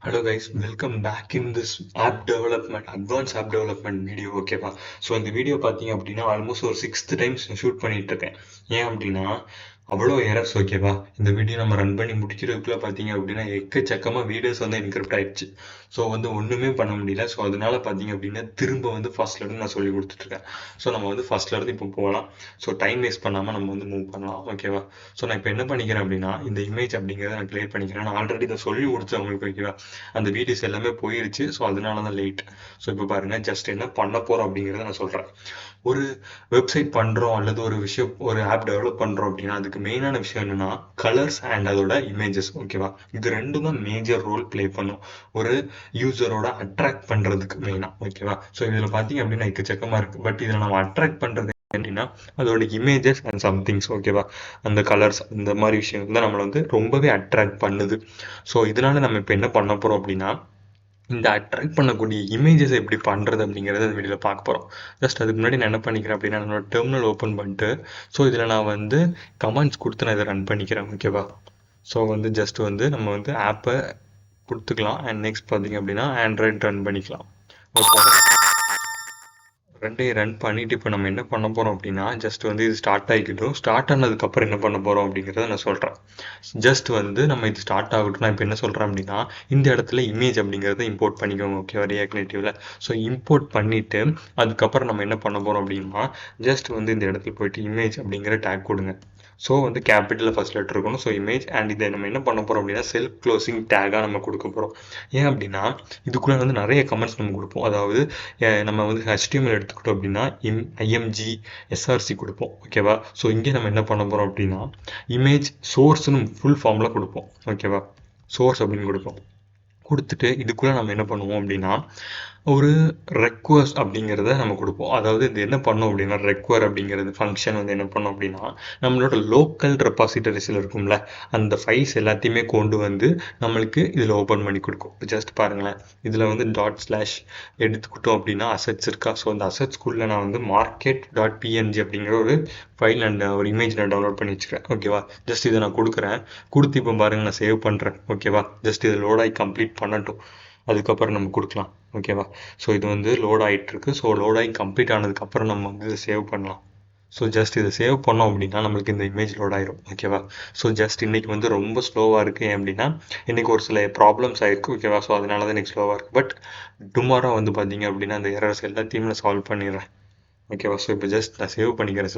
Hello guys, welcome back in this app development, advanced app development video, ஓகேவா? So இந்த video பார்த்தீங்க அப்படின்னா almost ஒரு 6th டைம்ஸ் ஷூட் பண்ணிட்டு இருக்கேன். ஏன் அப்படின்னா அவ்வளோ எரர்ஸ், ஓகேவா? இந்த வீடியோ நம்ம ரன் பண்ணி முடிக்கிறதுக்குள்ள பார்த்தீங்க அப்படின்னா எக்கச்சக்கமாக வீடியோஸ் வந்து என்கிரிப்ட் ஆயிடுச்சு. ஸோ வந்து ஒன்றுமே பண்ண முடியல. ஸோ அதனால பார்த்தீங்க அப்படின்னா திரும்ப வந்து ஃபர்ஸ்ட்ல இருந்து நான் சொல்லி கொடுத்துட்ருக்கேன். ஸோ நம்ம வந்து ஃபர்ஸ்ட்ல இருந்து இப்போ போகலாம். ஸோ டைம் வேஸ்ட் பண்ணாமல் நம்ம வந்து மூவ் பண்ணலாம், ஓகேவா? ஸோ நான் இப்போ என்ன பண்ணிக்கிறேன் அப்படின்னா இந்த இமேஜ் அப்படிங்கிறத நான் கிளியர் பண்ணிக்கிறேன். நான் ஆல்ரெடி இதை சொல்லி கொடுத்தேன் உங்களுக்கு, ஓகேவா? அந்த வீடியோஸ் எல்லாமே போயிருச்சு. ஸோ அதனால தான் லேட். ஸோ இப்போ பாருங்க, ஜஸ்ட் என்ன பண்ண போறோம் அப்படிங்கிறத நான் சொல்றேன். ஒரு வெப்சைட் பண்றோம் அல்லது ஒரு விஷயம், ஒரு ஆப் டெவலப் பண்றோம் அப்படின்னா அதுக்கு மெயினான விஷயம் என்னன்னா கலர்ஸ் அண்ட் அதோட இமேஜஸ், ஓகேவா? இது ரெண்டும் தான் மேஜர் ரோல் பிளே பண்ணும் ஒரு யூசரோட அட்ராக்ட் பண்றதுக்கு மெயினா, ஓகேவா? ஸோ இதுல பாத்தீங்க அப்படின்னா எக்கச்சக்கமா இருக்கு. பட் இதில் நம்ம அட்ராக்ட் பண்றது அப்படின்னா அதோட இமேஜஸ் அண்ட் சம்திங்ஸ், ஓகேவா? அந்த கலர்ஸ், இந்த மாதிரி விஷயம் தான் நம்மளை வந்து ரொம்பவே அட்ராக்ட் பண்ணுது. ஸோ இதனால நம்ம இப்போ என்ன பண்ண போறோம் அப்படின்னா இந்த அட்ராக்ட் பண்ணக்கூடிய இமேஜஸ் எப்படி பண்ணுறது அப்படிங்கிறத இந்த வீடியோவில் பார்க்க போகிறோம். ஜஸ்ட் அதுக்கு முன்னாடி நான் என்ன பண்ணிக்கிறேன் அப்படின்னா என்னோட டெர்மினல் ஓப்பன் பண்ணிட்டு ஸோ இதில் நான் வந்து கமெண்ட்ஸ் கொடுத்து நான் இதை ரன் பண்ணிக்கிறேன், ஓகேவா? ஸோ வந்து ஜஸ்ட் வந்து நம்ம வந்து ஆப்பை கொடுத்துக்கலாம். அண்ட் நெக்ஸ்ட் பார்த்தீங்க அப்படின்னா ஆண்ட்ராய்டு ரன் பண்ணிக்கலாம், ஓகே? ரெண்டையும் ரன் பண்ணிட்டு இப்போ நம்ம என்ன பண்ண போகிறோம் அப்படின்னா ஜஸ்ட் வந்து இது ஸ்டார்ட் ஆகிக்கிட்டோம். ஸ்டார்ட் ஆனதுக்கப்புறம் என்ன பண்ண போகிறோம் அப்படிங்கிறத நான் சொல்கிறேன். ஜஸ்ட் வந்து நம்ம இது ஸ்டார்ட் ஆகட்டும். நான் இப்போ என்ன சொல்கிறேன் அப்படின்னா இந்த இடத்துல இமேஜ் அப்படிங்கிறத இம்போர்ட் பண்ணிக்கோங்க, ஓகேவா? ரியாக்ட் நேட்டிவ்ல. ஸோ இம்போர்ட் பண்ணிவிட்டு அதுக்கப்புறம் நம்ம என்ன பண்ண போகிறோம் அப்படின்னா ஜஸ்ட் வந்து இந்த இடத்துல போயிட்டு இமேஜ் அப்படிங்கிற டேக் கொடுங்க. ஸோ வந்து கேபிட்டலில் ஃபர்ஸ்ட் லெட்டர் இருக்கணும். ஸோ இமேஜ் அண்ட் இதை நம்ம என்ன பண்ண போகிறோம் அப்படின்னா செல்ஃப் க்ளோசிங் டேக்காக நம்ம கொடுக்க போகிறோம். ஏன் அப்படின்னா இதுக்குள்ளே வந்து நிறைய கமெண்ட்ஸ் நம்ம கொடுப்போம். அதாவது நம்ம வந்து HTML எடுத்துக்கிட்டோம் அப்படின்னா IMG SRC கொடுப்போம், ஓகேவா? ஸோ இங்கே நம்ம என்ன பண்ண போகிறோம் அப்படின்னா இமேஜ் சோர்ஸ்னு ஃபுல் ஃபார்மில் கொடுப்போம், ஓகேவா? சோர்ஸ் அப்படின்னு கொடுப்போம். கொடுத்துட்டு இதுக்குள்ளே நம்ம என்ன பண்ணுவோம் அப்படின்னா ஒரு ரெக்வஸ்ட் அப்படிங்கிறத நம்ம கொடுப்போம். அதாவது இது என்ன பண்ணோம் அப்படின்னா ரெக்வயர் அப்படிங்கிறது ஃபங்க்ஷன் வந்து என்ன பண்ணோம் அப்படின்னா நம்மளோட லோக்கல் ரெபாசிட்டரிஸில் இருக்கும்ல அந்த ஃபைல்ஸ் எல்லாத்தையுமே கொண்டு வந்து நம்மளுக்கு இதில் ஓப்பன் பண்ணி கொடுக்கும். ஜஸ்ட் பாருங்களேன், இதில் வந்து // எடுத்துக்கிட்டோம் அப்படின்னா அசட்ஸ் இருக்கா? ஸோ அந்த அசட்ஸ்குள்ளே நான் வந்து market.png அப்படிங்கிற ஒரு ஃபைல் அண்ட் ஒரு இமேஜ் நான் டவுன்லோட் பண்ணி வச்சுக்கிறேன், ஓகேவா? ஜஸ்ட் இதை நான் கொடுக்குறேன். கொடுத்து இப்போ பாருங்கள் நான் சேவ் பண்ணுறேன், ஓகேவா? ஜஸ்ட் இதை லோடாகி கம்ப்ளீட் பண்ணட்டும். அதுக்கப்புறம் நம்ம கொடுக்கலாம், ஓகேவா? ஸோ இது வந்து லோட் ஆகிட்டு இருக்கு. ஸோ லோட் ஆகி கம்ப்ளீட் ஆனதுக்கப்புறம் நம்ம வந்து இதை சேவ் பண்ணலாம். ஸோ ஜஸ்ட் இதை சேவ் பண்ணோம் அப்படின்னா நம்மளுக்கு இந்த இமேஜ் லோட் ஆயிரும், ஓகேவா? ஸோ ஜஸ்ட் இன்னைக்கு வந்து ரொம்ப ஸ்லோவாக இருக்குது. ஏன் அப்படின்னா இன்னைக்கு ஒரு சில ப்ராப்ளம்ஸ் ஆயிருக்கு, ஓகேவா? ஸோ அதனால தான் இன்னைக்கு ஸ்லோவாக இருக்குது. பட் டுமாரோ வந்து பார்த்தீங்க அப்படின்னா அந்த எரர்ஸ் எல்லாத்தையுமே நான் சால்வ் பண்ணிடுறேன், ஓகேவா? ஸோ இப்போ ஜஸ்ட் நான் சேவ் பண்ணிக்கிறேன்.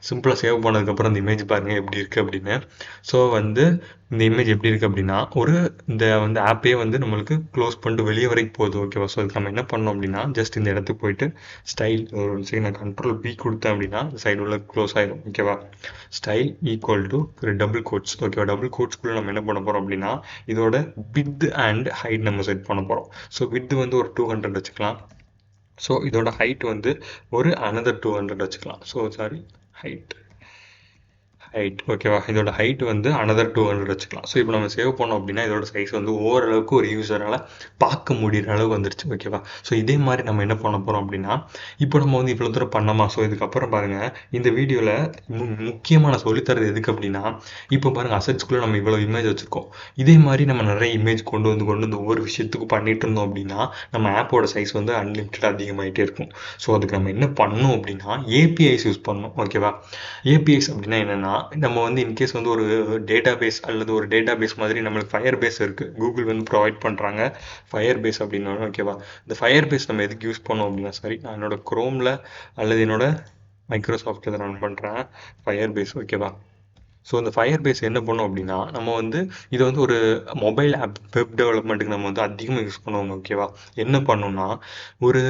சிம்பிளாக சேவ் பண்ணதுக்கப்புறம் இந்த இமேஜ் பாருங்கள் எப்படி இருக்குது அப்படின்னு. ஸோ வந்து இந்த இமேஜ் எப்படி இருக்குது அப்படின்னா இந்த வந்து ஆப்பே வந்து நம்மளுக்கு க்ளோஸ் பண்ணிட்டு வெளியே வரைக்கும் போகுது, ஓகேவா? ஸோ இதுக்கு நம்ம என்ன பண்ணோம் அப்படின்னா ஜஸ்ட் இந்த இடத்துக்கு போயிட்டு ஸ்டைல் ஒரு சரி நான் Ctrl+B கொடுத்தேன் அப்படின்னா சைடு உள்ள க்ளோஸ் ஆயிடும், ஓகேவா? Style equal to double quotes, ஓகேவா? டபுள் கோட்ஸ்குள்ளே நம்ம என்ன பண்ண போகிறோம் அப்படின்னா இதோட வித் அண்ட் ஹைட் நம்ம செட் பண்ண போகிறோம். ஸோ வித் வந்து ஒரு 200 வச்சுக்கலாம். ஸோ இதோட ஹைட் வந்து ஒரு another 200 வச்சுக்கலாம். ஸோ சாரி, ஹைட் ஓகேவா? இதோட ஹைட் வந்து another 200 வச்சுக்கலாம். ஸோ இப்போ நம்ம சேவ் பண்ணோம் அப்படின்னா இதோட சைஸ் வந்து ஓரளவுக்கு ஒரு யூசரால் பார்க்க முடிகிற அளவுக்கு வந்துருச்சு, ஓகேவா? ஸோ இதே மாதிரி நம்ம என்ன பண்ண போகிறோம் அப்படின்னா இப்போ நம்ம வந்து இவ்வளோ தூரம் பண்ணோமா? ஸோ இதுக்கப்புறம் பாருங்கள் இந்த வீடியோவில் முக்கியமாக நான் சொல்லித்தரது எதுக்கு அப்படின்னா இப்போ பாருங்கள் அசட்ஸ்குள்ளே நம்ம இவ்வளோ இமேஜ் வச்சுருக்கோம். இதே மாதிரி நம்ம நிறைய இமேஜ் கொண்டு வந்து ஒவ்வொரு விஷயத்துக்கும் பண்ணிட்டு இருந்தோம் அப்படின்னா நம்ம ஆப்போட சைஸ் வந்து அன்லிமிட்டட் அதிகமாகிட்டே இருக்கும். ஸோ அதுக்கு நம்ம என்ன பண்ணணும் அப்படின்னா APIs யூஸ் பண்ணணும், ஓகேவா? APIs அப்படின்னா என்னென்னா நம்ம வந்து இன்கேஸ் வந்து ஒரு டேட்டாபேஸ் அல்லது ஒரு டேட்டாபேஸ் மாதிரி நம்மளுக்கு Firebase இருக்குது, கூகுள் வந்து ப்ரொவைட் பண்ணுறாங்க Firebase அப்படின்னு, ஓகேவா? இந்த Firebase நம்ம எதுக்கு யூஸ் பண்ணோம் அப்படின்னா சரி நான் என்னோட குரோமில் அல்லது என்னோட மைக்ரோசாஃப்ட்டில் ரன் பண்ணுறேன் Firebase, ஓகேவா? ஸோ இந்த Firebase என்ன பண்ணோம் அப்படின்னா நம்ம வந்து இதை வந்து ஒரு மொபைல் ஆப் வெப் டெவலப்மெண்ட்டுக்கு நம்ம வந்து அதிகமாக யூஸ் பண்ணுவோங்க, ஓகேவா? என்ன பண்ணோம்னா ஒரு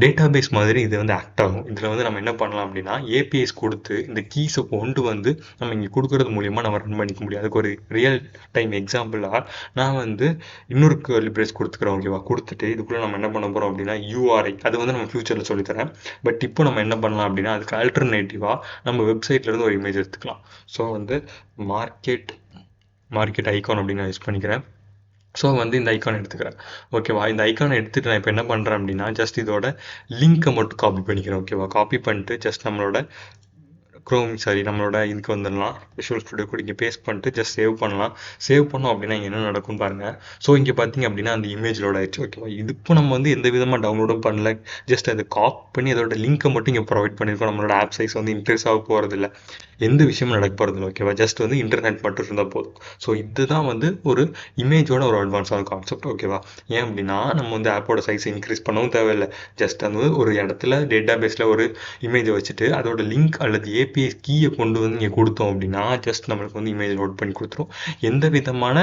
டேட்டாபேஸ் மாதிரி இது வந்து ஆக்ட் ஆகும். இதில் வந்து நம்ம என்ன பண்ணலாம் அப்படின்னா APIs கொடுத்து இந்த கீஸை கொண்டு வந்து நம்ம இங்கே கொடுக்கறது மூலியமாக நம்ம ரன் பண்ணிக்க முடியும். அதுக்கு ஒரு ரியல் டைம் எக்ஸாம்பிளாக நான் வந்து இன்னொரு கர்லி பிரேஸ் கொடுத்துக்கிறேன், ஓகேவா? கொடுத்துட்டு இதுக்குள்ளே நம்ம என்ன பண்ண போகிறோம் அப்படின்னா URI அது வந்து நம்ம ஃபியூச்சரில் சொல்லித்தரேன். பட் இப்போ நம்ம என்ன பண்ணலாம் அப்படின்னா அதுக்கு ஆல்டர்னேட்டிவாக நம்ம வெப்சைட்லேருந்து ஒரு இமேஜ் எடுத்துக்கலாம். ஸோ வந்து மார்க்கெட் ஐகான் அப்படின்னு நான் யூஸ் பண்ணிக்கிறேன். ஸோ வந்து இந்த ஐக்கான் எடுத்துக்கிறேன், ஓகேவா? இந்த ஐக்கானை எடுத்துகிட்டு நான் இப்போ என்ன பண்ணுறேன் அப்படின்னா ஜஸ்ட் இதோட லிங்க்கை மட்டும் காப்பி பண்ணிக்கிறேன், ஓகேவா? காப்பி பண்ணிட்டு ஜஸ்ட் நம்மளோட நம்மளோட இதுக்கு வந்துடலாம். விஷுவல் ஸ்டுடியோ கூட இங்கே பேஸ்ட் பண்ணிட்டு ஜஸ்ட் சேவ் பண்ணலாம். சேவ் பண்ணோம் அப்படின்னா என்ன நடக்கும் பாருங்க. ஸோ இங்கே பார்த்தீங்க அப்படின்னா அந்த இமேஜ் லோட் ஆயிடுச்சு. ஓகேவா, இதுக்கும் நம்ம வந்து எந்த விதமாக டவுன்லோடும் பண்ணல. ஜஸ்ட் அதை காப்பி பண்ணி அதோட லிங்க்கை மட்டும் இங்கே ப்ரொவைட் பண்ணியிருக்கோம். நம்மளோட ஆப் சைஸ் வந்து இன்க்ரீஸ் ஆக போகிறதில்ல, எந்த விஷயமும் நடக்க போகிறதில்ல. ஓகேவா, ஜஸ்ட் வந்து இன்டர்நெட் மட்டும் இருந்தால் போதும். ஸோ இதுதான் வந்து ஒரு இமேஜோட ஒரு அட்வான்ஸான கான்செப்ட். ஓகேவா, ஏன் அப்படின்னா நம்ம வந்து ஆப்போட சைஸ் இன்க்ரீஸ் பண்ணவும் தேவையில்லை. ஜஸ்ட் அந்த ஒரு இடத்துல டேட்டா பேஸில் ஒரு இமேஜை வச்சுட்டு அதோட லிங்க் அல்லது ஏபிஐ கீயை கொண்டு வந்து இங்கே கொடுத்தோம் அப்படின்னா ஜஸ்ட் நம்மளுக்கு வந்து இமேஜ் லோட் பண்ணி கொடுத்துரும். எந்த விதமான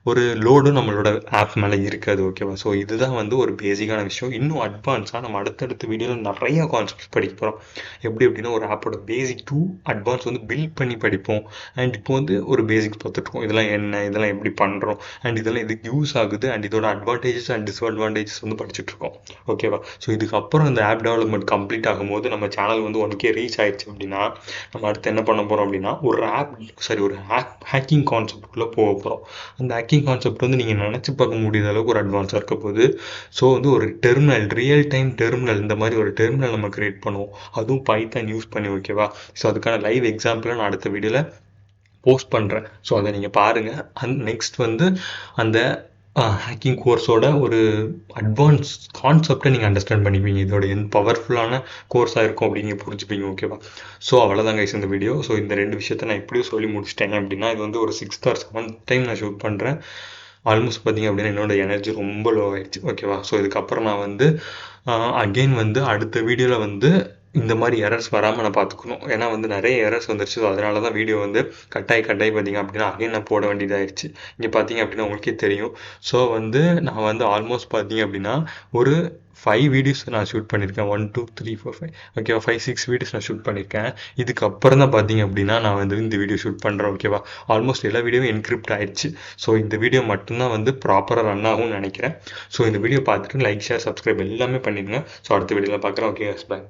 ஒரு லோடும் நம்மளோட ஆப் மேலே இருக்காது. ஓகேவா, ஸோ இதுதான் வந்து ஒரு பேசிக்கான விஷயம். இன்னும் அட்வான்ஸாக நம்ம அடுத்தடுத்த வீடியோவில் நிறைய கான்செப்ட்ஸ் படிக்க போகிறோம். எப்படி அப்படின்னா ஒரு ஆப்போட பேசிக் டூ அட்வான்ஸ் வந்து பில்ட் பண்ணி படிப்போம். அண்ட் இப்போ வந்து ஒரு பேசிக்ஸ் பார்த்துட்ருக்கோம். இதெல்லாம் என்ன, இதெல்லாம் எப்படி பண்ணுறோம், அண்ட் இதெல்லாம் எதுக்கு யூஸ் ஆகுது, அண்ட் இதோட அட்வான்டேஜஸ் அண்ட் டிஸ்அட்வான்டேஜஸ் வந்து படிச்சுட்ருக்கோம். ஓகேவா, ஸோ இதுக்கப்புறம் இந்த ஆப் டெவலப்மெண்ட் கம்ப்ளீட் ஆகும்போது நம்ம சேனல் வந்து 1K ரீச் ஆயிடுச்சு அப்படின்னா நம்ம அடுத்து என்ன பண்ண போகிறோம் அப்படின்னா ஒரு ஹேக்கிங் கான்செப்டுக்குள்ளே போக போகிறோம். அந்த ஹேக்கிங் கான்செப்ட் வந்து நீங்கள் நினச்சி பார்க்க முடியாத அளவுக்கு ஒரு அட்வான்ஸாக இருக்க போகுது. ஸோ வந்து ஒரு டெர்மினல், ரியல் டைம் டெர்மினல், இந்த மாதிரி ஒரு டெர்மினல் நம்ம கிரியேட் பண்ணுவோம். அதுவும் பைத்தான் யூஸ் பண்ணி. ஓகேவா, ஸோ அதுக்கான லைவ் எக்ஸாம்பிளை நான் அடுத்த வீடியோவில் போஸ்ட் பண்ணுறேன். ஸோ அதை நீங்கள் பாருங்கள். நெக்ஸ்ட் வந்து அந்த ஹேக்கிங் கோர்ஸோட ஒரு அட்வான்ஸ் கான்செப்டை நீங்கள் அண்டர்ஸ்டாண்ட் பண்ணிப்பீங்க. இதோட பவர்ஃபுல்லான கோர்ஸாக இருக்கும் அப்படிங்க புரிஞ்சுப்பீங்க. ஓகேவா, ஸோ அவ்வளோதான் கைஸ் இந்த வீடியோ. ஸோ இந்த 2 விஷயத்தை நான் எப்படியும் சொல்லி முடிச்சிட்டேன் அப்படின்னா இது வந்து ஒரு 6th or 7th டைம் நான் ஷூட் பண்ணுறேன். ஆல்மோஸ்ட் பார்த்தீங்க அப்படின்னா என்னோட எனர்ஜி ரொம்ப லோ ஆயிடுச்சு. ஓகேவா, ஸோ இதுக்கப்புறம் நான் வந்து அகெயின் வந்து அடுத்த வீடியோவில் வந்து இந்த மாதிரி எரர்ஸ் வராமல் நான் பார்த்துக்கணும். ஏன்னா வந்து நிறைய எரர்ஸ் வந்துருச்சு. ஸோ அதனால தான் வீடியோ வந்து கட்டாயி பார்த்தீங்க அப்படின்னா அகைன் நான் போட வேண்டியதாகிடுச்சு. இங்கே பார்த்தீங்க அப்படின்னா உங்களுக்கே தெரியும். ஸோ வந்து நான் வந்து ஆல்மோஸ்ட் பார்த்தீங்க அப்படின்னா ஒரு 5 வீடியோஸ் நான் ஷூட் பண்ணியிருக்கேன். 1 2 3 4 5 ஓகேவா, 5-6 வீடியோஸ் நான் ஷூட் பண்ணியிருக்கேன். இதுக்கப்புறம் தான் பார்த்தீங்க அப்படின்னா நான் வந்து இந்த வீடியோ ஷூட் பண்ணுறேன். ஓகேவா, ஆல்மோஸ்ட் எல்லா வீடியோவும் என்கிரிப்ட் ஆயிடுச்சு. ஸோ இந்த வீடியோ மட்டும்தான் வந்து ப்ராப்பராக ரன் ஆகும்னு நினைக்கிறேன். ஸோ இந்த வீடியோ பார்த்துட்டு லைக், ஷேர், சப்ஸ்கிரைப் எல்லாமே பண்ணிடுங்க. ஸோ அடுத்த வீடியோவில் பார்க்குறேன். Okay, by.